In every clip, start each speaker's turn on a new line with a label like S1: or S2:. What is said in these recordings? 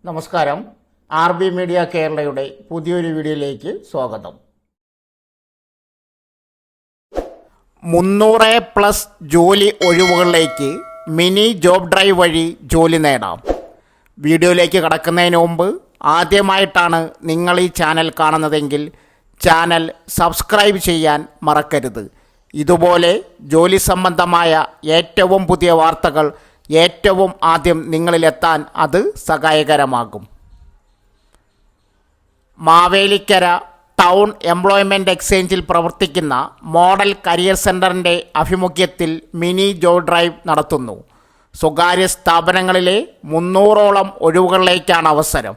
S1: നമസ്കാരം. RB media കേരളയുടെ പുതിയൊരു വീഡിയോയിലേക്ക് സ്വാഗതം. 300+ ജോലി ഒഴിവുകളിലേക്ക് മിനി ജോബ് ഡ്രൈവ് വഴി ജോലി നേടാം. വീഡിയോയിലേക്ക് കടക്കുന്നതിന് മുമ്പ് ആദ്യമായിട്ടാണ് നിങ്ങൾ ഈ ചാനൽ കാണുന്നതെങ്കിൽ ചാനൽ സബ്സ്ക്രൈബ് ചെയ്യാൻ മറക്കരുത്. ഇതുപോലെ ജോലി സംബന്ധമായ ഏറ്റവും പുതിയ വാർത്തകൾ ഏറ്റവും ആദ്യം നിങ്ങളിലെത്താൻ അത് സഹായകരമാകും. മാവേലിക്കര ടൗൺ എംപ്ലോയ്മെൻറ്റ് എക്സ്ചേഞ്ചിൽ പ്രവർത്തിക്കുന്ന മോഡൽ കരിയർ സെൻ്ററിൻ്റെ ആഭിമുഖ്യത്തിൽ മിനി ജോബ് ഡ്രൈവ് നടത്തുന്നു. സ്വകാര്യ സ്ഥാപനങ്ങളിലെ 300ഓളം ഒഴിവുകളിലേക്കാണ് അവസരം.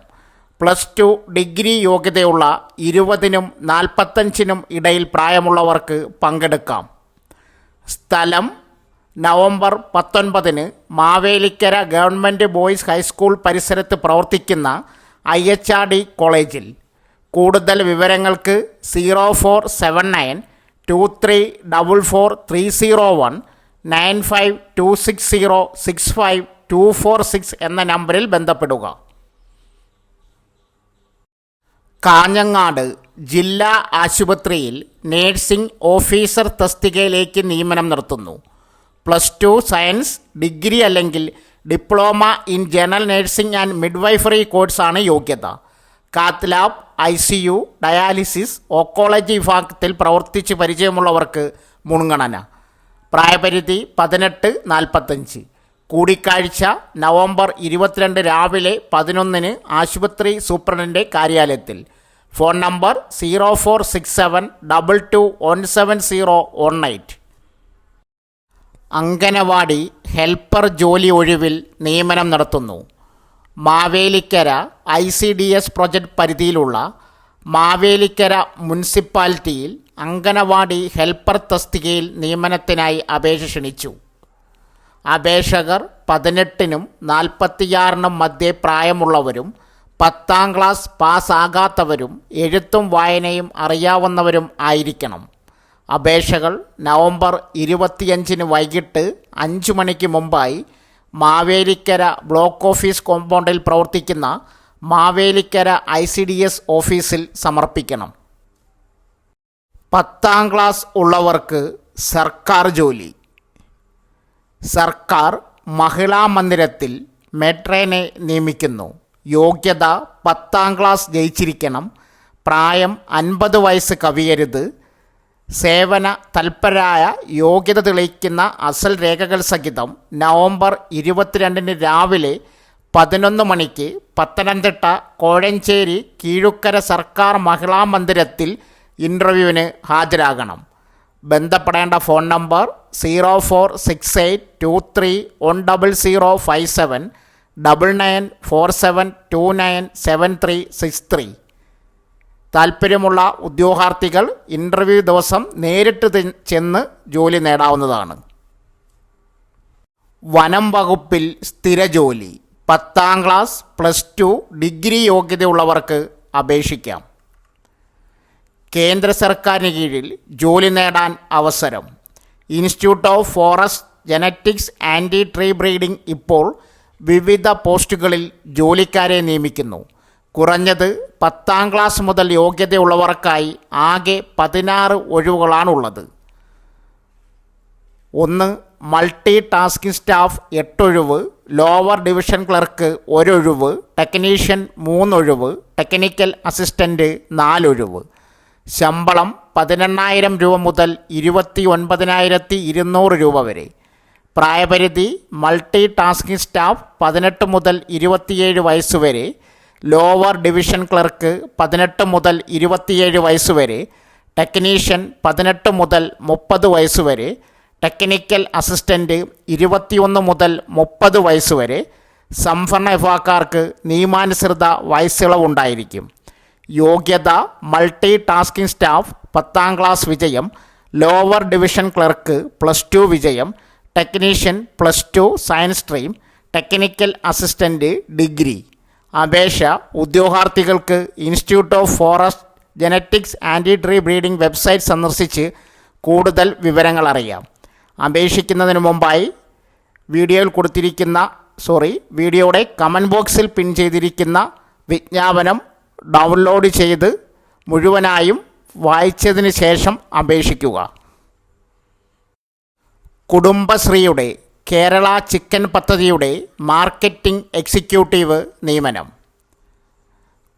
S1: +2 ഡിഗ്രി യോഗ്യതയുള്ള 20നും 45നും ഇടയിൽ പ്രായമുള്ളവർക്ക് പങ്കെടുക്കാം. സ്ഥലം November 19 Mavelikkara government boys high school പരിസരത്ത് പ്രവർത്തിക്കുന്ന IHRD കോളേജിൽ. കൂടുതൽ വിവരങ്ങൾക്ക് 04792344 301 എന്ന നമ്പറിൽ ബന്ധപ്പെടുക. കാഞ്ഞങ്ങാട് ജില്ലാ ആശുപത്രിയിൽ നേഴ്സിംഗ് ഓഫീസർ തസ്തികയിലേക്ക് നിയമനം നടത്തുന്നു. +2 സയൻസ് ഡിഗ്രി അല്ലെങ്കിൽ diploma in general nursing and midwifery കോഴ്സാണ് യോഗ്യത. കാത്ത് ലാബ്, ICU, ഡയാലിസിസ്, ഓക്കോളജി വിഭാഗത്തിൽ പ്രവർത്തിച്ച് പരിചയമുള്ളവർക്ക് മുൻഗണന. പ്രായപരിധി 18-45. കൂടിക്കാഴ്ച നവംബർ 22 രാവിലെ 11 ആശുപത്രി സൂപ്രണ്ടിൻ്റെ കാര്യാലയത്തിൽ. Phone number 0467221718. അങ്കനവാടി ഹെൽപ്പർ ജോലി ഒഴിവിൽ നിയമനം നടത്തുന്നു. മാവേലിക്കര ICDS പ്രൊജക്റ്റ് പരിധിയിലുള്ള മാവേലിക്കര മുനിസിപ്പാലിറ്റിയിൽ അങ്കനവാടി ഹെൽപ്പർ തസ്തികയിൽ നിയമനത്തിനായി അപേക്ഷ ക്ഷണിച്ചു. അപേക്ഷകർ 18നും 46നും മധ്യേ പ്രായമുള്ളവരും 10ാം ക്ലാസ് പാസ്സാകാത്തവരും എഴുത്തും വായനയും അറിയാവുന്നവരും ആയിരിക്കണം. അപേക്ഷകൾ നവംബർ 25 വൈകിട്ട് 5 മണിക്ക് മുമ്പായി മാവേലിക്കര ബ്ലോക്ക് ഓഫീസ് കോമ്പൗണ്ടിൽ പ്രവർത്തിക്കുന്ന മാവേലിക്കര ICDS ഓഫീസിൽ സമർപ്പിക്കണം. 10ാം ക്ലാസ് ഉള്ളവർക്ക് സർക്കാർ ജോലി. സർക്കാർ മഹിളാ മന്ദിരത്തിൽ മെട്രേനെ നിയമിക്കുന്നു. യോഗ്യത 10ാം ക്ലാസ് ജയിച്ചിരിക്കണം. പ്രായം 50 വയസ്സ് കവിയരുത്. സേവന തൽപരരായ യോഗ്യത തെളിയിക്കുന്ന അസൽ രേഖകൾ സഹിതം നവംബർ 22 രാവിലെ 11 മണിക്ക് പത്തനംതിട്ട കോഴഞ്ചേരി കീഴുക്കര സർക്കാർ മഹിളാ മന്ദിരത്തിൽ ഇൻ്റർവ്യൂവിന് ഹാജരാകണം. ബന്ധപ്പെടേണ്ട ഫോൺ നമ്പർ 0468231057 9947297363. താൽപ്പര്യമുള്ള ഉദ്യോഗാർത്ഥികൾ ഇൻ്റർവ്യൂ ദിവസം നേരിട്ട് ചെന്ന് ജോലി നേടാവുന്നതാണ്. വനം വകുപ്പിൽ സ്ഥിരജോലി. 10ാം ക്ലാസ് +2 ഡിഗ്രി യോഗ്യതയുള്ളവർക്ക് അപേക്ഷിക്കാം. കേന്ദ്ര സർക്കാരിന് കീഴിൽ ജോലി നേടാൻ അവസരം. Institute of forest genetics and tree breeding ഇപ്പോൾ വിവിധ പോസ്റ്റുകളിൽ ജോലിക്കാരെ നിയമിക്കുന്നു. കുറഞ്ഞത് 10ാം ക്ലാസ് മുതൽ യോഗ്യതയുള്ളവർക്കായി ആകെ 16 ഒഴിവുകളാണുള്ളത്. 1 മൾട്ടി ടാസ്കിംഗ് സ്റ്റാഫ് 8 ഒഴിവ്, ലോവർ ഡിവിഷൻ ക്ലർക്ക് 1 ഒഴിവ്, ടെക്നീഷ്യൻ 3 ഒഴിവ്, ടെക്നിക്കൽ അസിസ്റ്റൻ്റ് 4 ഒഴിവ്. ശമ്പളം 18,000 രൂപ മുതൽ 29,200 രൂപ വരെ. പ്രായപരിധി മൾട്ടി ടാസ്കിംഗ് സ്റ്റാഫ് 18 മുതൽ 27 വയസ്സുവരെ, ലോവർ ഡിവിഷൻ ക്ലർക്ക് 18 മുതൽ 27 വയസ്സുവരെ, ടെക്നീഷ്യൻ 18 മുതൽ 30 വയസ്സുവരെ, ടെക്നിക്കൽ അസിസ്റ്റൻ്റ് 21 മുതൽ 30 വയസ്സുവരെ. സംവരണ വിഭാഗക്കാർക്ക് നിയമാനുസൃത വയസ്സിളവുണ്ടായിരിക്കും. യോഗ്യത മൾട്ടി ടാസ്കിംഗ് സ്റ്റാഫ് 10ാം ക്ലാസ് വിജയം, ലോവർ ഡിവിഷൻ ക്ലർക്ക് +2 വിജയം, technician +2 science stream, technical assistant degree. അപേക്ഷ ഉദ്യോഗാർത്ഥികൾക്ക് institute of forest genetics and tree breeding website സന്ദർശിച്ച് കൂടുതൽ വിവരങ്ങൾ അറിയാം. അപേക്ഷിക്കുന്നതിന് മുമ്പായി വീഡിയോയിൽ കൊടുത്തിരിക്കുന്ന വീഡിയോയുടെ കമൻറ്റ് ബോക്സിൽ പിൻ ചെയ്തിരിക്കുന്ന വിജ്ഞാപനം ഡൗൺലോഡ് ചെയ്ത് മുഴുവനായും വായിച്ചതിന് ശേഷം അപേക്ഷിക്കുക. കുടുംബശ്രീയുടെ കേരള ചിക്കൻ പദ്ധതിയുടെ മാർക്കറ്റിംഗ് എക്സിക്യൂട്ടീവ് നിയമനം.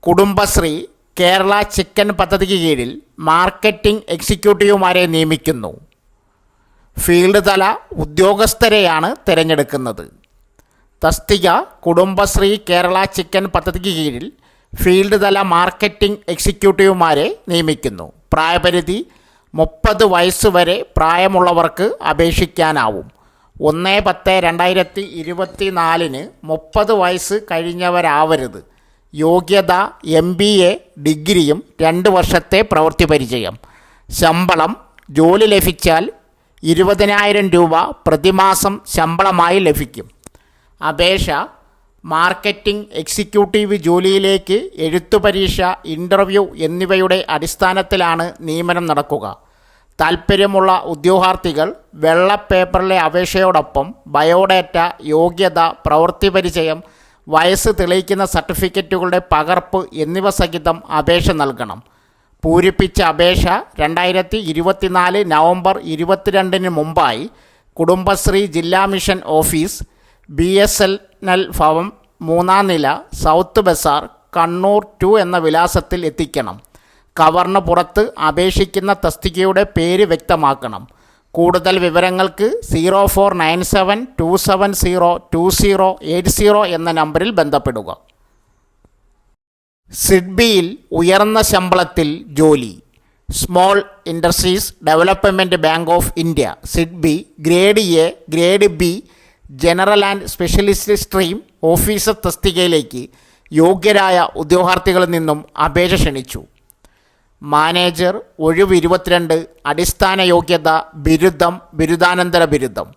S1: കുടുംബശ്രീ കേരള ചിക്കൻ പദ്ധതിക്ക് കീഴിൽ മാർക്കറ്റിംഗ് എക്സിക്യൂട്ടീവുമാരെ നിയമിക്കുന്നു. ഫീൽഡ് തല ഉദ്യോഗസ്ഥരെയാണ് തിരഞ്ഞെടുക്കുന്നത്. തസ്തിക കുടുംബശ്രീ കേരള ചിക്കൻ പദ്ധതിക്ക് കീഴിൽ ഫീൽഡ് തല മാർക്കറ്റിംഗ് എക്സിക്യൂട്ടീവുമാരെ നിയമിക്കുന്നു. പ്രായപരിധി 30 വയസ്സ് വരെ പ്രായമുള്ളവർക്ക് അപേക്ഷിക്കാനാവും. 1/10/2024 30 വയസ്സ് കഴിഞ്ഞവരാവരുത്. യോഗ്യത MBA ഡിഗ്രിയും 2 വർഷത്തെ പ്രവൃത്തി പരിചയം. ശമ്പളം ജോലി ലഭിച്ചാൽ 20,000 രൂപ പ്രതിമാസം ശമ്പളമായി ലഭിക്കും. അപേക്ഷ മാർക്കറ്റിംഗ് എക്സിക്യൂട്ടീവ് ജോലിയിലേക്ക് എഴുത്തു പരീക്ഷ, ഇൻ്റർവ്യൂ എന്നിവയുടെ അടിസ്ഥാനത്തിലാണ് നിയമനം നടക്കുക. താൽപ്പര്യമുള്ള ഉദ്യോഗാർത്ഥികൾ വെള്ള പേപ്പറിലെ അപേക്ഷയോടൊപ്പം ബയോഡാറ്റ, യോഗ്യത, പ്രവൃത്തി പരിചയം, വയസ്സ് തെളിയിക്കുന്ന സർട്ടിഫിക്കറ്റുകളുടെ പകർപ്പ് എന്നിവ സഹിതം അപേക്ഷ നൽകണം. പൂരിപ്പിച്ച അപേക്ഷ 2024 നവംബർ 22 മുമ്പായി കുടുംബശ്രീ ജില്ലാ മിഷൻ ഓഫീസ്, BSNL ഭവൻ 3-ാം നില, സൗത്ത് ബസാർ, കണ്ണൂർ 2 എന്ന വിലാസത്തിൽ എത്തിക്കണം. കവറിന് പുറത്ത് അപേക്ഷിക്കുന്ന തസ്തികയുടെ പേര് വ്യക്തമാക്കണം. കൂടുതൽ വിവരങ്ങൾക്ക് 0497270280 എന്ന നമ്പറിൽ ബന്ധപ്പെടുക. സിഡ്ബിയിൽ ഉയർന്ന ശമ്പളത്തിൽ ജോലി. Small industries development bank of India SIDBI grade A, grade B general and specialist stream officer തസ്തികയിലേക്ക് യോഗ്യരായ ഉദ്യോഗാർത്ഥികളിൽ നിന്നും അപേക്ഷ ക്ഷണിച്ചു. മാനേജർ ഒഴിവ് 22. അടിസ്ഥാന യോഗ്യത ബിരുദം, ബിരുദാനന്തര ബിരുദം.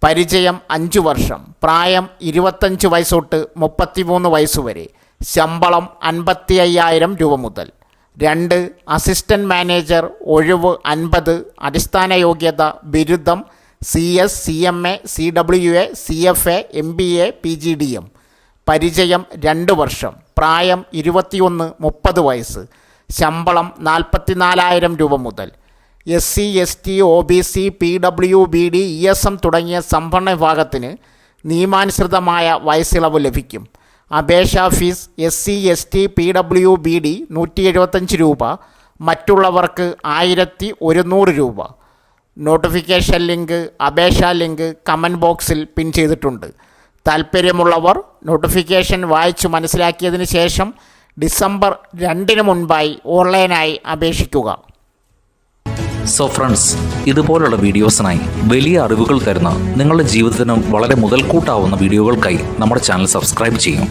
S1: പരിചയം 5 വർഷം. പ്രായം 25 വയസ്സ് തൊട്ട് 33 വയസ്സ് വരെ. ശമ്പളം 55,000 രൂപ മുതൽ. 2. അസിസ്റ്റൻറ്റ് മാനേജർ ഒഴിവ് 50. അടിസ്ഥാന യോഗ്യത ബിരുദം, CS, CMA, CWA, CFA, MBA, PGDM. പരിചയം 2 വർഷം. പ്രായം 21-30 വയസ്സ്. ശമ്പളം 44,000 രൂപ മുതൽ. SC, ST, OBC, PWBD, ESM തുടങ്ങിയ സംവരണ വിഭാഗത്തിന് നിയമാനുസൃതമായ വയസ്സിളവ് ലഭിക്കും. അപേക്ഷാ ഫീസ് SC, ST, PWBD 175 രൂപ, മറ്റുള്ളവർക്ക് 1,100 രൂപ. നോട്ടിഫിക്കേഷൻ ലിങ്ക്, അപേക്ഷാ ലിങ്ക് കമൻറ്റ് ബോക്സിൽ പിൻ ചെയ്തിട്ടുണ്ട്. താൽപ്പര്യമുള്ളവർ നോട്ടിഫിക്കേഷൻ വായിച്ചു മനസ്സിലാക്കിയതിന് ശേഷം ഡിസംബർ 2 മുൻപായി ഓൺലൈനായി അപേക്ഷിക്കുക.
S2: സോ ഫ്രണ്ട്സ്, ഇതുപോലുള്ള വീഡിയോസിനായി വലിയ അറിവുകൾ തരുന്ന നിങ്ങളുടെ ജീവിതത്തിന് വളരെ മുതൽക്കൂട്ടാവുന്ന വീഡിയോകൾക്കായി നമ്മുടെ ചാനൽ സബ്സ്ക്രൈബ് ചെയ്യും.